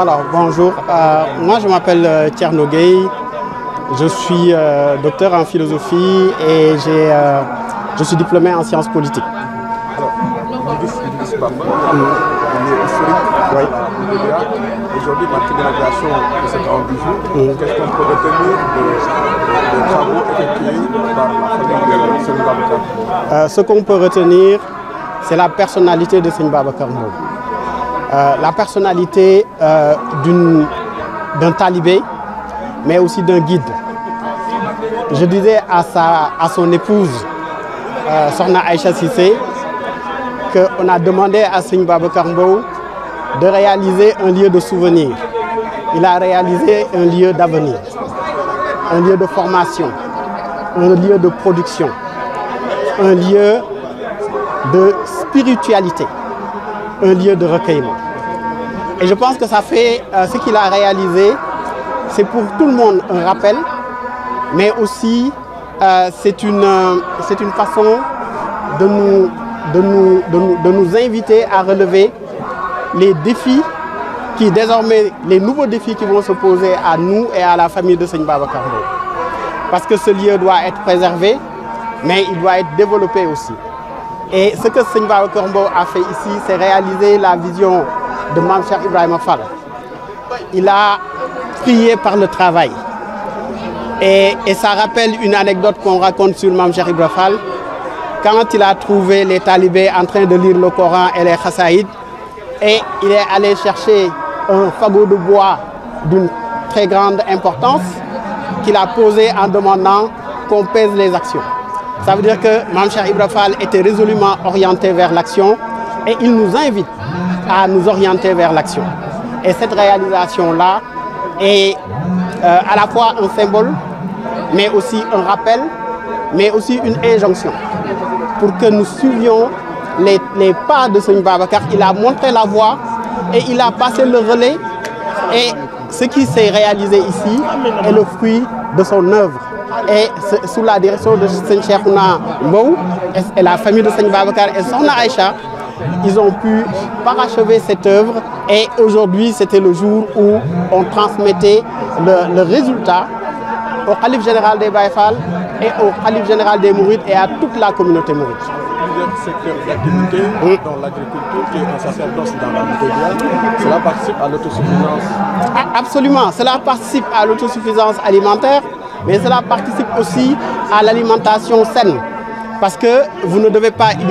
Alors, bonjour. Moi, je m'appelle Thierno Gueye. Je suis docteur en philosophie et je suis diplômé en sciences politiques. Alors, Idriss Bamba, il est historique. Oui. Aujourd'hui, marqué de la création de cette grande vision, qu'est-ce qu'on peut retenir des travaux effectués par la famille de Serigne Babacar Mbow? Ce qu'on peut retenir, c'est la personnalité de Serigne Babacar Mbow. La personnalité d'un talibé, mais aussi d'un guide. Je disais à son épouse, Sokhna Aïcha Cissé, qu'on a demandé à Serigne Babacar Mbow de réaliser un lieu de souvenir. Il a réalisé un lieu d'avenir, un lieu de formation, un lieu de production, un lieu de spiritualité, un lieu de recueillement. Et je pense que ça fait ce qu'il a réalisé, c'est pour tout le monde un rappel, mais aussi c'est une façon de nous inviter à relever les défis qui désormais, les nouveaux défis qui vont se poser à nous et à la famille de Serigne Babacar Mbow. Parce que ce lieu doit être préservé, mais il doit être développé aussi. Et ce que Serigne Babacar Mbow a fait ici, c'est réaliser la vision de Mame Cheikh Ibrahima Fall. Il a prié par le travail. Et ça rappelle une anecdote qu'on raconte sur Mame Cheikh Ibrahima Fall. Quand il a trouvé les talibés en train de lire le Coran et les Khassaïd, et il est allé chercher un fagot de bois d'une très grande importance qu'il a posé en demandant qu'on pèse les actions. Ça veut dire que Mame Cheikh Ibrahima Fall était résolument orienté vers l'action et il nous invite à nous orienter vers l'action. Et cette réalisation-là est à la fois un symbole, mais aussi un rappel, mais aussi une injonction pour que nous suivions les pas de Serigne Babacar. Il a montré la voie et il a passé le relais. Et ce qui s'est réalisé ici est le fruit de son œuvre. Et sous la direction de Serigne Cheikhouna Mbow et la famille de Serigne Babacar et Sokhna Aïcha, ils ont pu parachever cette œuvre. Et aujourd'hui, c'était le jour où on transmettait le résultat au Khalife général des Baye Fall et au Khalife général des Mourides et à toute la communauté mouride. Plusieurs secteurs d'activité, dont l'agriculture, qui est un sacerdoce dans la Mouridienne, cela participe à l'autosuffisance. Absolument, cela participe à l'autosuffisance alimentaire, mais cela participe aussi à l'alimentation saine. Parce que vous ne devez pas ignorer